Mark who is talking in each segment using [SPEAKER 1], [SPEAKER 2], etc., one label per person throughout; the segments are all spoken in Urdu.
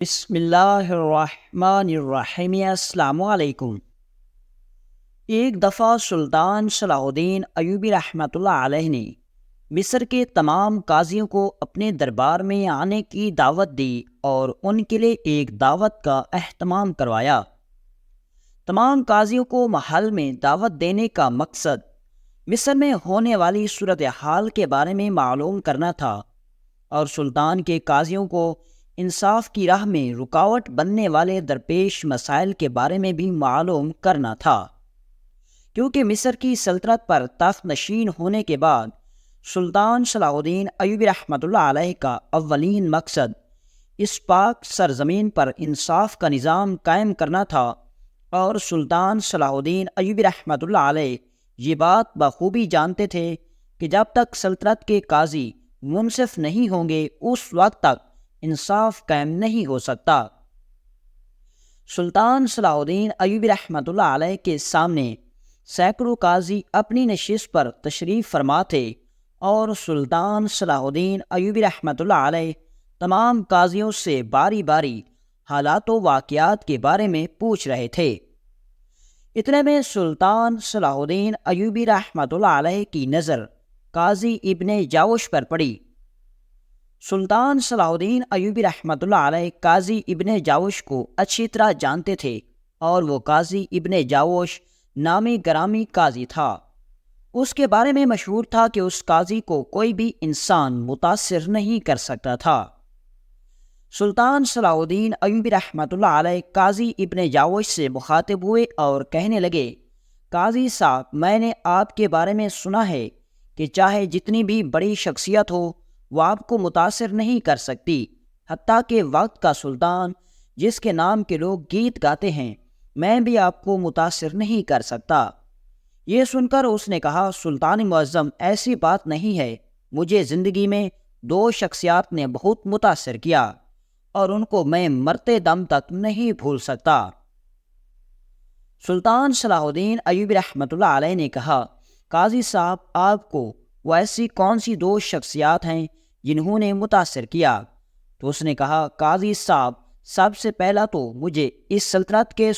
[SPEAKER 1] بسم اللہ الرحمن الرحیم۔ السلام علیکم۔ ایک دفعہ سلطان صلاح الدین ایوبی رحمۃ اللہ علیہ نے مصر کے تمام قاضیوں کو اپنے دربار میں آنے کی دعوت دی اور ان کے لیے ایک دعوت کا اہتمام کروایا۔ تمام قاضیوں کو محل میں دعوت دینے کا مقصد مصر میں ہونے والی صورتحال کے بارے میں معلوم کرنا تھا اور سلطان کے قاضیوں کو انصاف کی راہ میں رکاوٹ بننے والے درپیش مسائل کے بارے میں بھی معلوم کرنا تھا، کیونکہ مصر کی سلطنت پر تخت نشین ہونے کے بعد سلطان صلاح الدین ایوبی رحمۃ اللہ علیہ کا اولین مقصد اس پاک سرزمین پر انصاف کا نظام قائم کرنا تھا، اور سلطان صلاح الدین ایوبی رحمۃ اللہ علیہ یہ بات بخوبی جانتے تھے کہ جب تک سلطنت کے قاضی منصف نہیں ہوں گے اس وقت تک انصاف قائم نہیں ہو سکتا۔ سلطان صلاح الدین ایوبی رحمۃ اللہ علیہ کے سامنے سینکڑوں قاضی اپنی نشست پر تشریف فرما تھے، اور سلطان صلاح الدین ایوبی رحمۃ اللہ علیہ تمام قاضیوں سے باری باری حالات و واقعات کے بارے میں پوچھ رہے تھے۔ اتنے میں سلطان صلاح الدین ایوبی رحمۃ اللہ علیہ کی نظر قاضی ابن جاوش پر پڑی۔ سلطان صلاح الدین ایوبی رحمۃ اللہ علیہ قاضی ابن جاوش کو اچھی طرح جانتے تھے، اور وہ قاضی ابن جاوش نامی گرامی قاضی تھا۔ اس کے بارے میں مشہور تھا کہ اس قاضی کو کوئی بھی انسان متاثر نہیں کر سکتا تھا۔ سلطان صلاح الدین ایوبی رحمۃ اللہ علیہ قاضی ابن جاوش سے مخاطب ہوئے اور کہنے لگے، قاضی صاحب، میں نے آپ کے بارے میں سنا ہے کہ چاہے جتنی بھی بڑی شخصیت ہو وہ آپ کو متاثر نہیں کر سکتی، حتیٰ کہ وقت کا سلطان جس کے نام کے لوگ گیت گاتے ہیں، میں بھی آپ کو متاثر نہیں کر سکتا۔ یہ سن کر اس نے کہا، سلطان معظم، ایسی بات نہیں ہے، مجھے زندگی میں دو شخصیات نے بہت متاثر کیا اور ان کو میں مرتے دم تک نہیں بھول سکتا۔ سلطان صلاح الدین ایوبی رحمۃ اللہ علیہ نے کہا، قاضی صاحب، آپ کو وہ ایسی کون سی دو شخصیات ہیں جنہوں نے متاثر کیا؟ تو اس نے کہا، قاضی صاحب، سب سے پہلا تو مجھے اس سلطنت کے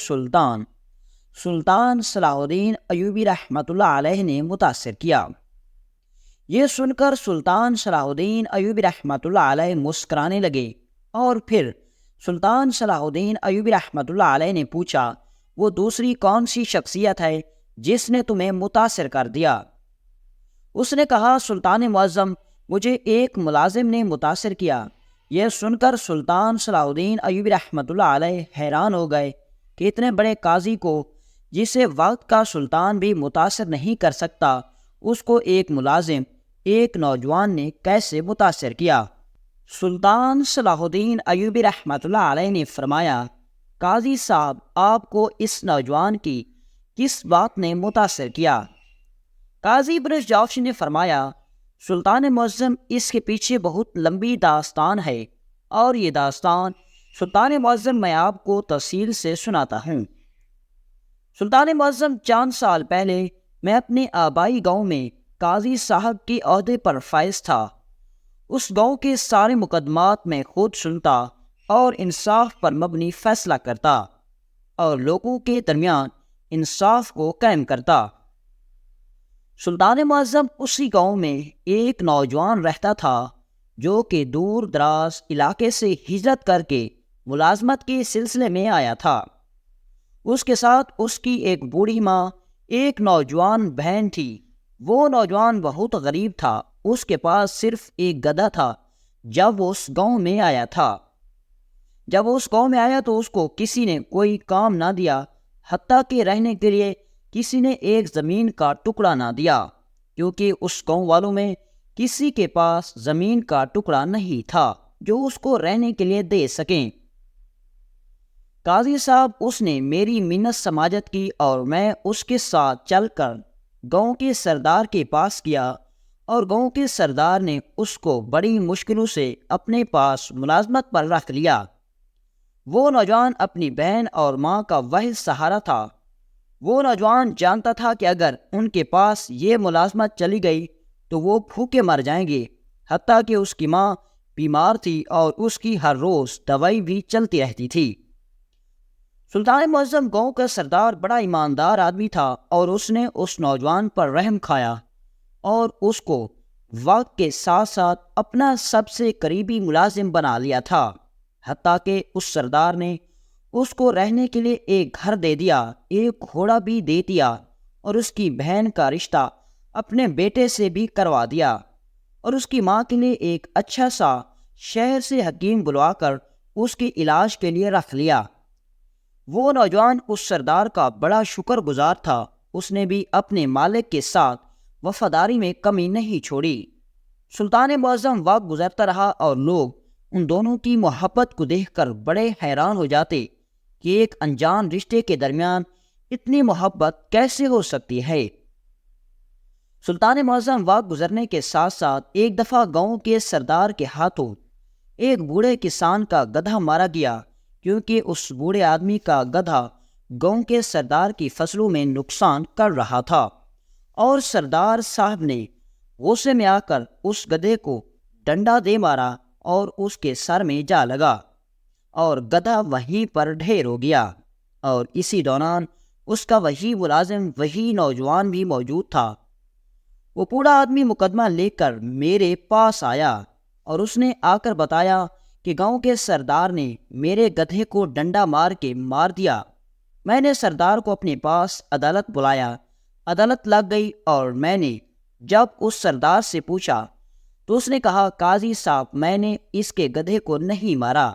[SPEAKER 1] سلطان صلاح الدین ایوبی رحمۃ اللہ علیہ نے متاثر کیا۔ یہ سن کر سلطان صلاح الدین ایوبی رحمۃ اللہ علیہ مسکرانے لگے، اور پھر سلطان صلاح الدین ایوبی رحمۃ اللہ علیہ نے پوچھا، وہ دوسری کون سی شخصیت ہے جس نے تمہیں متاثر کر دیا؟ اس نے کہا، سلطان معظم، مجھے ایک ملازم نے متاثر کیا۔ یہ سن کر سلطان صلاح الدین ایوبی رحمۃ اللہ علیہ حیران ہو گئے کہ اتنے بڑے قاضی کو، جسے وقت کا سلطان بھی متاثر نہیں کر سکتا، اس کو ایک ملازم، ایک نوجوان نے کیسے متاثر کیا؟ سلطان صلاح الدین ایوبی رحمۃ اللہ علیہ نے فرمایا، قاضی صاحب، آپ کو اس نوجوان کی کس بات نے متاثر کیا؟ قاضی ابن جاوش نے فرمایا، سلطان معظم، اس کے پیچھے بہت لمبی داستان ہے، اور یہ داستان سلطان معظم میں آپ کو تفصیل سے سناتا ہوں۔ سلطان معظم، چند سال پہلے میں اپنے آبائی گاؤں میں قاضی صاحب کے عہدے پر فائز تھا۔ اس گاؤں کے سارے مقدمات میں خود سنتا اور انصاف پر مبنی فیصلہ کرتا، اور لوگوں کے درمیان انصاف کو قائم کرتا۔ سلطان معظم، اسی گاؤں میں ایک نوجوان رہتا تھا جو کہ دور دراز علاقے سے ہجرت کر کے ملازمت کے سلسلے میں آیا تھا۔ اس کے ساتھ اس کی ایک بوڑھی ماں، ایک نوجوان بہن تھی۔ وہ نوجوان بہت غریب تھا، اس کے پاس صرف ایک گدھا تھا۔ جب وہ اس گاؤں میں آیا تو اس کو کسی نے کوئی کام نہ دیا، حتیٰ کہ رہنے کے لیے کسی نے ایک زمین کا ٹکڑا نہ دیا، کیونکہ اس گاؤں والوں میں کسی کے پاس زمین کا ٹکڑا نہیں تھا جو اس کو رہنے کے لیے دے سکیں۔ قاضی صاحب، اس نے میری منت سماجت کی، اور میں اس کے ساتھ چل کر گاؤں کے سردار کے پاس گیا، اور گاؤں کے سردار نے اس کو بڑی مشکلوں سے اپنے پاس ملازمت پر رکھ لیا۔ وہ نوجوان اپنی بہن اور ماں کا واحد سہارا تھا۔ وہ نوجوان جانتا تھا کہ اگر ان کے پاس یہ ملازمت چلی گئی تو وہ بھوکے مر جائیں گے، حتیٰ کہ اس کی ماں بیمار تھی اور اس کی ہر روز دوائی بھی چلتی رہتی تھی۔ سلطان معظم گاؤں کا سردار بڑا ایماندار آدمی تھا اور اس نے اس نوجوان پر رحم کھایا اور اس کو وقت کے ساتھ ساتھ اپنا سب سے قریبی ملازم بنا لیا تھا، حتیٰ کہ اس سردار نے اس کو رہنے کے لیے ایک گھر دے دیا، ایک گھوڑا بھی دے دیا اور اس کی بہن کا رشتہ اپنے بیٹے سے بھی کروا دیا، اور اس کی ماں کے لیے ایک اچھا سا شہر سے حکیم بلوا کر اس کے علاج کے لیے رکھ لیا۔ وہ نوجوان اس سردار کا بڑا شکر گزار تھا، اس نے بھی اپنے مالک کے ساتھ وفاداری میں کمی نہیں چھوڑی۔ سلطان معظم وقت گزرتا رہا اور لوگ ان دونوں کی محبت کو دیکھ کر بڑے حیران ہو جاتے کہ ایک انجان رشتے کے درمیان اتنی محبت کیسے ہو سکتی ہے۔ سلطان معظم وقت گزرنے کے ساتھ ساتھ ایک دفعہ گاؤں کے سردار کے ہاتھوں ایک بوڑھے کسان کا گدھا مارا گیا، کیونکہ اس بوڑھے آدمی کا گدھا گاؤں کے سردار کی فصلوں میں نقصان کر رہا تھا، اور سردار صاحب نے غصے میں آ کر اس گدھے کو ڈنڈا دے مارا اور اس کے سر میں جا لگا، اور گدھا وہیں پر ڈھیر ہو گیا۔ اور اسی دوران اس کا وہی ملازم، وہی نوجوان بھی موجود تھا۔ وہ بوڑھا آدمی مقدمہ لے کر میرے پاس آیا اور اس نے آ کر بتایا کہ گاؤں کے سردار نے میرے گدھے کو ڈنڈا مار کے مار دیا۔ میں نے سردار کو اپنے پاس عدالت بلایا، عدالت لگ گئی، اور میں نے جب اس سردار سے پوچھا تو اس نے کہا، قاضی صاحب، میں نے اس کے گدھے کو نہیں مارا،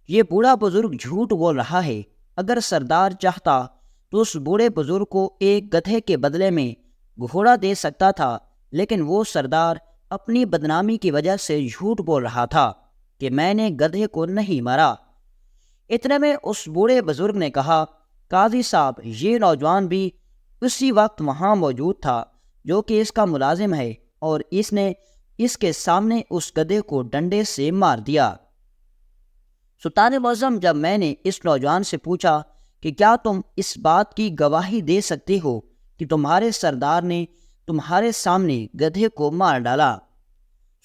[SPEAKER 1] یہ بوڑھا بزرگ جھوٹ بول رہا ہے۔ اگر سردار چاہتا تو اس بوڑھے بزرگ کو ایک گدھے کے بدلے میں گھوڑا دے سکتا تھا، لیکن وہ سردار اپنی بدنامی کی وجہ سے جھوٹ بول رہا تھا کہ میں نے گدھے کو نہیں مارا۔ اتنے میں اس بوڑھے بزرگ نے کہا، قاضی صاحب، یہ نوجوان بھی اسی وقت وہاں موجود تھا جو کہ اس کا ملازم ہے، اور اس نے اس کے سامنے اس گدھے کو ڈنڈے سے مار دیا۔ سلطان معظم، جب میں نے اس نوجوان سے پوچھا کہ کیا تم اس بات کی گواہی دے سکتے ہو کہ تمہارے سردار نے تمہارے سامنے گدھے کو مار ڈالا؟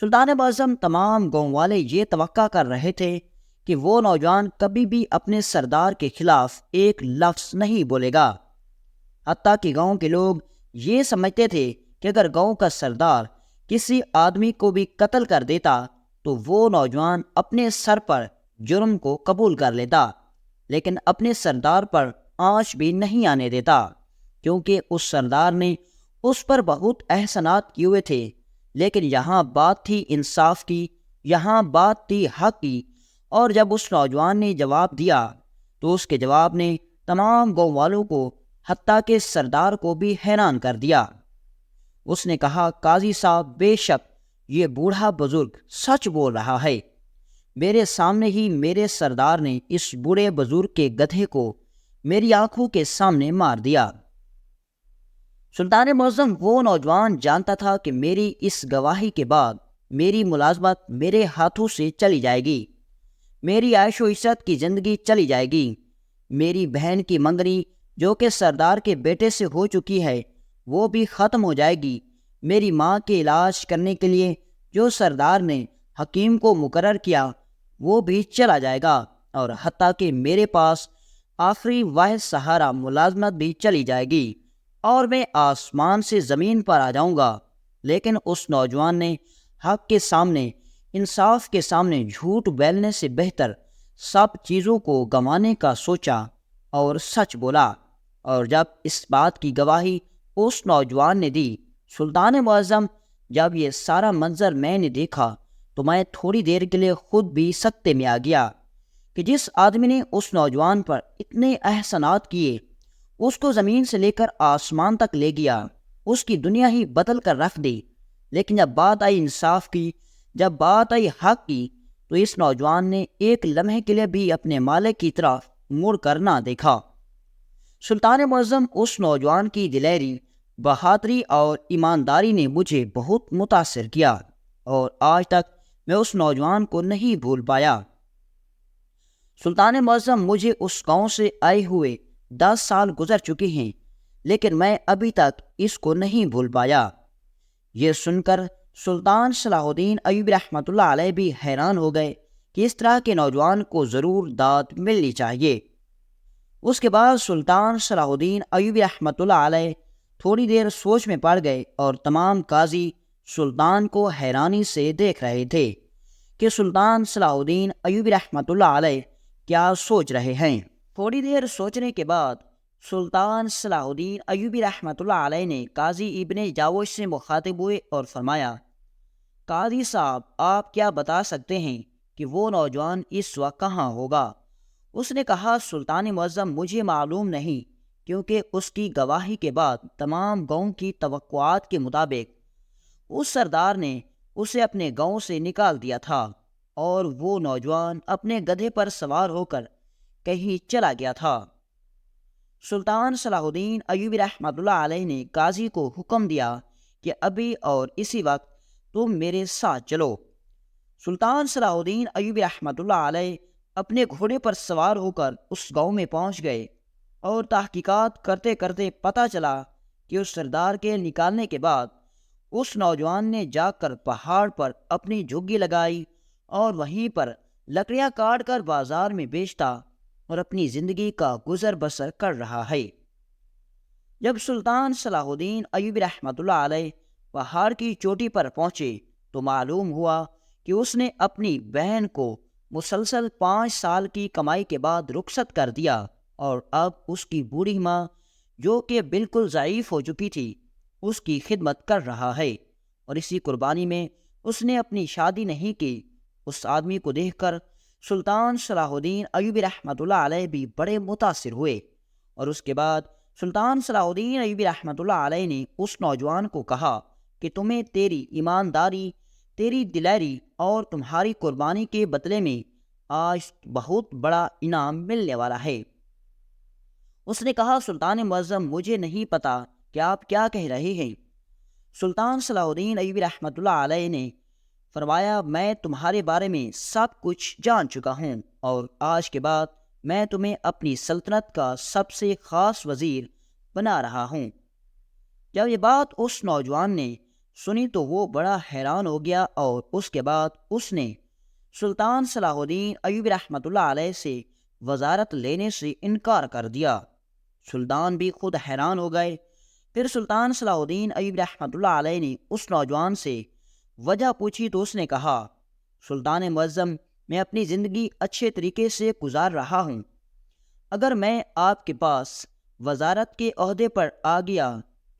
[SPEAKER 1] سلطان معظم، تمام گاؤں والے یہ توقع کر رہے تھے کہ وہ نوجوان کبھی بھی اپنے سردار کے خلاف ایک لفظ نہیں بولے گا، حتیٰ کہ گاؤں کے لوگ یہ سمجھتے تھے کہ اگر گاؤں کا سردار کسی آدمی کو بھی قتل کر دیتا تو وہ نوجوان اپنے سر پر جرم کو قبول کر لیتا، لیکن اپنے سردار پر آنچ بھی نہیں آنے دیتا، کیونکہ اس سردار نے اس پر بہت احسانات کیے ہوئے تھے۔ لیکن یہاں بات تھی انصاف کی، یہاں بات تھی حق کی، اور جب اس نوجوان نے جواب دیا تو اس کے جواب نے تمام گاؤں والوں کو، حتیٰ کہ سردار کو بھی حیران کر دیا۔ اس نے کہا، قاضی صاحب، بے شک یہ بوڑھا بزرگ سچ بول رہا ہے، میرے سامنے ہی میرے سردار نے اس بوڑھے بزرگ کے گدھے کو میری آنکھوں کے سامنے مار دیا۔ سلطان معظم، وہ نوجوان جانتا تھا کہ میری اس گواہی کے بعد میری ملازمت میرے ہاتھوں سے چلی جائے گی، میری عیش و عشرت کی زندگی چلی جائے گی، میری بہن کی منگنی جو کہ سردار کے بیٹے سے ہو چکی ہے وہ بھی ختم ہو جائے گی، میری ماں کے علاج کرنے کے لیے جو سردار نے حکیم کو مقرر کیا وہ بھی چلا جائے گا، اور حتیٰ کہ میرے پاس آخری واحد سہارا ملازمت بھی چلی جائے گی، اور میں آسمان سے زمین پر آ جاؤں گا۔ لیکن اس نوجوان نے حق کے سامنے، انصاف کے سامنے جھوٹ بولنے سے بہتر سب چیزوں کو گنوانے کا سوچا اور سچ بولا، اور جب اس بات کی گواہی اس نوجوان نے دی، سلطان معظم، جب یہ سارا منظر میں نے دیکھا تو میں تھوڑی دیر کے لیے خود بھی سکتے میں آ گیا کہ جس آدمی نے اس نوجوان پر اتنے احسانات کیے، اس کو زمین سے لے کر آسمان تک لے گیا، اس کی دنیا ہی بدل کر رکھ دی، لیکن جب بات آئی انصاف کی، جب بات آئی حق کی، تو اس نوجوان نے ایک لمحے کے لیے بھی اپنے مالک کی طرف مڑ کر نہ دیکھا۔ سلطان معظم، اس نوجوان کی دلیری، بہادری اور ایمانداری نے مجھے بہت متاثر کیا، اور آج تک میں اس نوجوان کو نہیں بھول پایا۔ سلطان معظم، مجھے اس گاؤں سے آئے ہوئے 10 سال گزر چکے ہیں، لیکن میں ابھی تک اس کو نہیں بھول پایا۔ یہ سن کر سلطان صلاح الدین ایوبی رحمۃ اللہ علیہ بھی حیران ہو گئے کہ اس طرح کے نوجوان کو ضرور داد ملنی چاہیے۔ اس کے بعد سلطان صلاح الدین ایوبی رحمۃ اللہ علیہ تھوڑی دیر سوچ میں پڑ گئے، اور تمام قاضی سلطان کو حیرانی سے دیکھ رہے تھے کہ سلطان صلاح الدین ایوبی رحمۃ اللہ علیہ کیا سوچ رہے ہیں۔ تھوڑی دیر سوچنے کے بعد سلطان صلاح الدین ایوبی رحمۃ اللہ علیہ نے قاضی ابن جاوش سے مخاطب ہوئے اور فرمایا، قاضی صاحب، آپ کیا بتا سکتے ہیں کہ وہ نوجوان اس وقت کہاں ہوگا؟ اس نے کہا، سلطان معظم، مجھے معلوم نہیں، کیونکہ اس کی گواہی کے بعد تمام گاؤں کی توقعات کے مطابق اس سردار نے اسے اپنے گاؤں سے نکال دیا تھا، اور وہ نوجوان اپنے گدھے پر سوار ہو کر کہیں چلا گیا تھا۔ سلطان صلاح الدین ایوبی رحمۃ اللہ علیہ نے قاضی کو حکم دیا کہ ابھی اور اسی وقت تم میرے ساتھ چلو۔ سلطان صلاح الدین ایوبی رحمۃ اللہ علیہ اپنے گھوڑے پر سوار ہو کر اس گاؤں میں پہنچ گئے، اور تحقیقات کرتے کرتے پتہ چلا کہ اس سردار کے نکالنے کے بعد اس نوجوان نے جا کر پہاڑ پر اپنی جھگی لگائی اور وہیں پر لکڑیاں کاٹ کر بازار میں بیچتا اور اپنی زندگی کا گزر بسر کر رہا ہے۔ جب سلطان صلاح الدین ایوبی رحمۃ اللہ علیہ پہاڑ کی چوٹی پر پہنچے تو معلوم ہوا کہ اس نے اپنی بہن کو مسلسل 5 سال کی کمائی کے بعد رخصت کر دیا، اور اب اس کی بوڑھی ماں جو کہ بالکل ضعیف ہو چکی تھی اس کی خدمت کر رہا ہے، اور اسی قربانی میں اس نے اپنی شادی نہیں کی۔ اس آدمی کو دیکھ کر سلطان صلاح الدین ایوبی رحمۃ اللہ علیہ بھی بڑے متاثر ہوئے، اور اس کے بعد سلطان صلاح الدین ایوبی رحمۃ اللہ علیہ نے اس نوجوان کو کہا کہ تمہیں تیری ایمانداری، تیری دلیری اور تمہاری قربانی کے بدلے میں آج بہت بڑا انعام ملنے والا ہے۔ اس نے کہا، سلطان معظم، مجھے نہیں پتا کہ آپ کیا کہہ رہے ہیں۔ سلطان صلاح الدین ایوبی رحمۃ اللہ علیہ نے فرمایا، میں تمہارے بارے میں سب کچھ جان چکا ہوں، اور آج کے بعد میں تمہیں اپنی سلطنت کا سب سے خاص وزیر بنا رہا ہوں۔ جب یہ بات اس نوجوان نے سنی تو وہ بڑا حیران ہو گیا، اور اس کے بعد اس نے سلطان صلاح الدین ایوبی رحمۃ اللہ علیہ سے وزارت لینے سے انکار کر دیا۔ سلطان بھی خود حیران ہو گئے۔ پھر سلطان صلاح الدین ایوبی رحمۃ اللہ علیہ نے اس نوجوان سے وجہ پوچھی تو اس نے کہا، سلطان معظم، میں اپنی زندگی اچھے طریقے سے گزار رہا ہوں۔ اگر میں آپ کے پاس وزارت کے عہدے پر آ گیا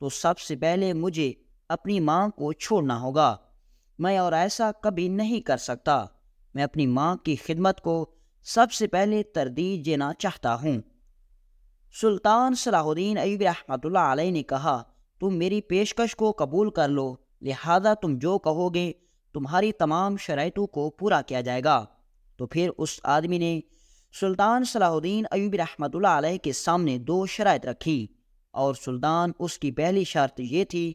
[SPEAKER 1] تو سب سے پہلے مجھے اپنی ماں کو چھوڑنا ہوگا۔ میں اور ایسا کبھی نہیں کر سکتا۔ میں اپنی ماں کی خدمت کو سب سے پہلے ترجیح دینا چاہتا ہوں۔ سلطان صلاح الدین ایوبی رحمۃ اللہ علیہ نے کہا، تم میری پیشکش کو قبول کر لو، لہذا تم جو کہو گے تمہاری تمام شرائطوں کو پورا کیا جائے گا۔ تو پھر اس آدمی نے سلطان صلاح الدین ایوبی رحمۃ اللہ علیہ کے سامنے 2 شرائط رکھی، اور سلطان اس کی پہلی شرط یہ تھی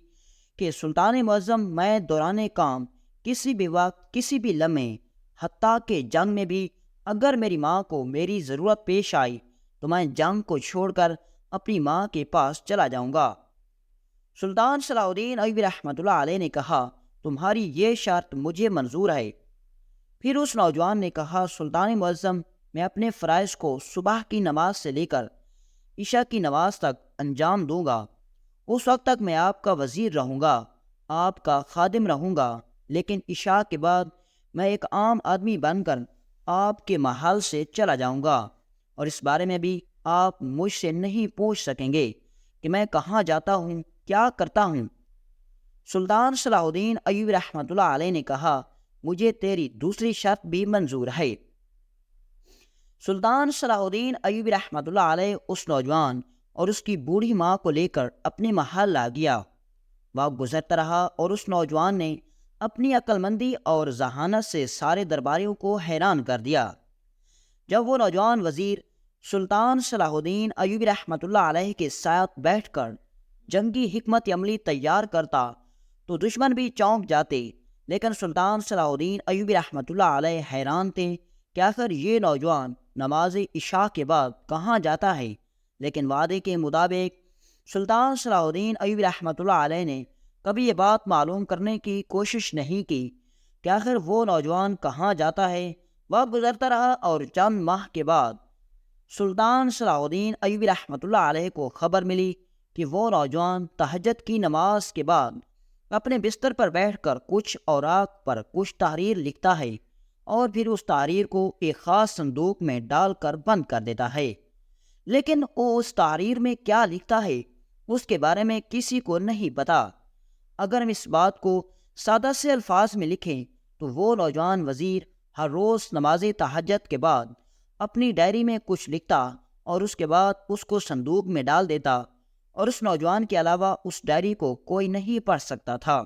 [SPEAKER 1] کہ سلطان معظم، میں دوران کام کسی بھی وقت، کسی بھی لمحے، حتیٰ کہ جنگ میں بھی اگر میری ماں کو میری ضرورت پیش آئی تو میں جنگ کو چھوڑ کر اپنی ماں کے پاس چلا جاؤں گا۔ سلطان صلاح الدین ایوبی رحمۃ اللہ علیہ نے کہا، تمہاری یہ شرط مجھے منظور ہے۔ پھر اس نوجوان نے کہا، سلطان معظم، میں اپنے فرائض کو صبح کی نماز سے لے کر عشاء کی نماز تک انجام دوں گا۔ اس وقت تک میں آپ کا وزیر رہوں گا، آپ کا خادم رہوں گا، لیکن عشاء کے بعد میں ایک عام آدمی بن کر آپ کے محل سے چلا جاؤں گا، اور اس بارے میں بھی آپ مجھ سے نہیں پوچھ سکیں گے کہ میں کہاں جاتا ہوں، کیا کرتا ہوں۔ سلطان صلاح الدین ایوبی رحمۃ اللہ علیہ نے کہا، مجھے تیری دوسری شرط بھی منظور ہے۔ سلطان صلاح الدین ایوبی رحمۃ اللہ علیہ اس نوجوان اور اس کی بوڑھی ماں کو لے کر اپنے محل آ گیا۔ وقت گزرتا رہا اور اس نوجوان نے اپنی عقل مندی اور ذہانت سے سارے درباریوں کو حیران کر دیا۔ جب وہ نوجوان وزیر سلطان صلاح الدین ایوبی رحمۃ اللہ علیہ کے ساتھ بیٹھ کر جنگی حکمت عملی تیار کرتا تو دشمن بھی چونک جاتے، لیکن سلطان صلاح الدین ایوبی رحمۃ اللہ علیہ حیران تھے کہ آخر یہ نوجوان نماز عشاء کے بعد کہاں جاتا ہے۔ لیکن وعدے کے مطابق سلطان صلاح الدین ایوبی رحمۃ اللہ علیہ نے کبھی یہ بات معلوم کرنے کی کوشش نہیں کی کہ آخر وہ نوجوان کہاں جاتا ہے۔ وقت گزرتا رہا اور چند ماہ کے بعد سلطان صلاح الدین ایوبی رحمۃ اللہ علیہ کو خبر ملی کہ وہ نوجوان تہجد کی نماز کے بعد اپنے بستر پر بیٹھ کر کچھ اوراق پر کچھ تحریر لکھتا ہے اور پھر اس تحریر کو ایک خاص صندوق میں ڈال کر بند کر دیتا ہے۔ لیکن وہ اس تحریر میں کیا لکھتا ہے اس کے بارے میں کسی کو نہیں پتا۔ اگر ہم اس بات کو سادہ سے الفاظ میں لکھیں تو وہ نوجوان وزیر ہر روز نماز تہجد کے بعد اپنی ڈائری میں کچھ لکھتا اور اس کے بعد اس کو صندوق میں ڈال دیتا، اور اس نوجوان کے علاوہ اس ڈائری کو کوئی نہیں پڑھ سکتا تھا۔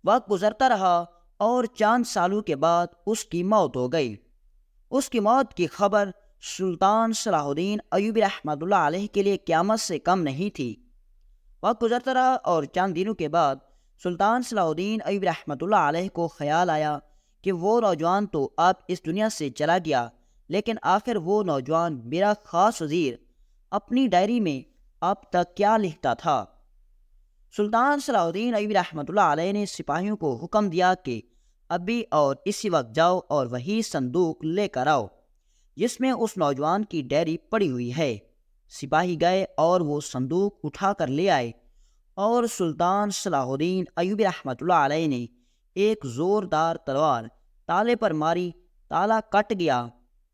[SPEAKER 1] وقت گزرتا رہا اور چند سالوں کے بعد اس کی موت ہو گئی۔ اس کی موت کی خبر سلطان صلاح الدین ایوبی رحمۃ اللہ علیہ کے لیے قیامت سے کم نہیں تھی۔ وقت گزرتا رہا اور چند دنوں کے بعد سلطان صلاح الدین ایوبی رحمۃ اللہ علیہ کو خیال آیا کہ وہ نوجوان تو اب اس دنیا سے چلا گیا، لیکن آخر وہ نوجوان میرا خاص وزیر اپنی ڈائری میں اب تک کیا لکھتا تھا۔ سلطان صلاح الدین ایوبی رحمۃ اللہ علیہ نے سپاہیوں کو حکم دیا کہ ابھی اور اسی وقت جاؤ اور وہی صندوق لے کر آؤ جس میں اس نوجوان کی ڈائری پڑی ہوئی ہے۔ سپاہی گئے اور وہ صندوق اٹھا کر لے آئے، اور سلطان صلاح الدین ایوبی رحمۃ اللہ علیہ نے ایک زوردار تلوار تالے پر ماری، تالا کٹ گیا،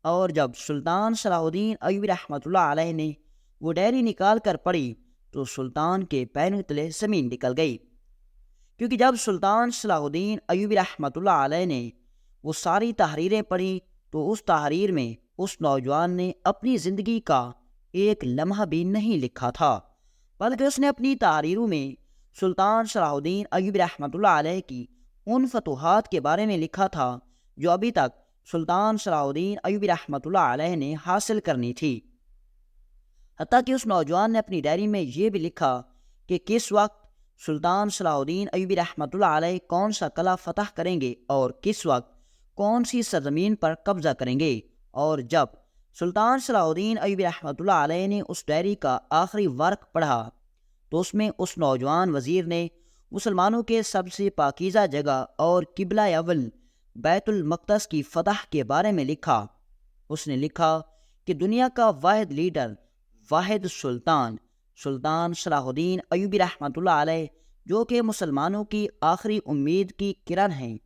[SPEAKER 1] اور جب سلطان صلاح الدین ایوبی رحمۃ اللہ علیہ نے وہ ڈائری نکال کر پڑھی تو سلطان کے پیروں تلے زمین نکل گئی، کیونکہ جب سلطان صلاح الدین ایوبی رحمۃ اللہ علیہ نے وہ ساری تحریریں پڑھی تو اس تحریر میں اس نوجوان نے اپنی زندگی کا ایک لمحہ بھی نہیں لکھا تھا، بلکہ اس نے اپنی تحریروں میں سلطان صلاح الدین ایوبی رحمۃ اللہ علیہ کی ان فتوحات کے بارے میں لکھا تھا جو ابھی تک سلطان صلاح الدین ایوبی رحمۃ اللہ علیہ نے حاصل کرنی تھی۔ حتیٰ کہ اس نوجوان نے اپنی ڈائری میں یہ بھی لکھا کہ کس وقت سلطان صلاح الدین ایوبی رحمۃ اللہ علیہ کون سا قلعہ فتح کریں گے اور کس وقت کون سی سرزمین پر قبضہ کریں گے۔ اور جب سلطان صلاح الدین ایوبی رحمۃ اللہ علیہ نے اس ڈائری کا آخری ورق پڑھا تو اس میں اس نوجوان وزیر نے مسلمانوں کے سب سے پاکیزہ جگہ اور قبلہ اول بیت المقدس کی فتح کے بارے میں لکھا۔ اس نے لکھا کہ دنیا کا واحد لیڈر، واحد سلطان صلاح الدین ایوبی رحمۃ اللہ علیہ، جو کہ مسلمانوں کی آخری امید کی کرن ہیں،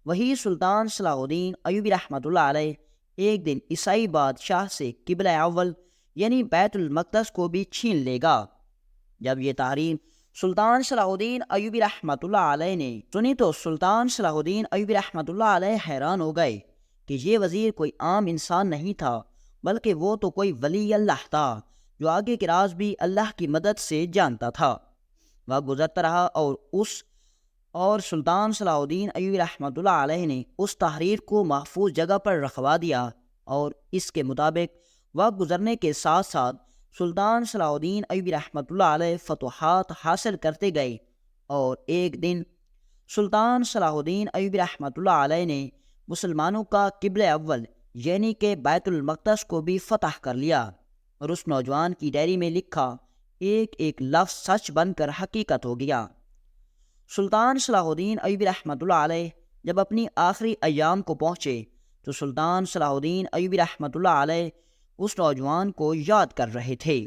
[SPEAKER 1] وہی سلطان صلاح الدین ایوبی رحمۃ اللہ علیہ ایک دن عیسائی بادشاہ سے قبلہ اول یعنی بیت المقدس کو بھی چھین لے گا۔ جب یہ تحریر سلطان صلاح الدین ایوبی رحمۃ اللہ علیہ نے سنی تو سلطان صلاح الدین ایوبی رحمۃ اللہ علیہ حیران ہو گئے کہ یہ وزیر کوئی عام انسان نہیں تھا، بلکہ وہ تو کوئی ولی اللہ تھا جو آگے کے راز بھی اللہ کی مدد سے جانتا تھا۔ وقت گزرتا رہا اور سلطان صلاح الدین ایوبی رحمۃ اللہ علیہ نے اس تحریر کو محفوظ جگہ پر رکھوا دیا، اور اس کے مطابق وقت گزرنے کے ساتھ ساتھ سلطان صلاح الدین ایوبی رحمۃ اللہ علیہ فتوحات حاصل کرتے گئے، اور ایک دن سلطان صلاح الدین ایوبی رحمۃ اللہ علیہ نے مسلمانوں کا قبلہ اول یعنی کہ بیت المقدس کو بھی فتح کر لیا، اور اس نوجوان کی ڈائری میں لکھا ایک ایک لفظ سچ بن کر حقیقت ہو گیا۔ سلطان صلاح الدین ایوبی رحمۃ اللہ علیہ جب اپنی آخری ایام کو پہنچے تو سلطان صلاح الدین ایوبی رحمۃ اللہ علیہ اس نوجوان کو یاد کر رہے تھے۔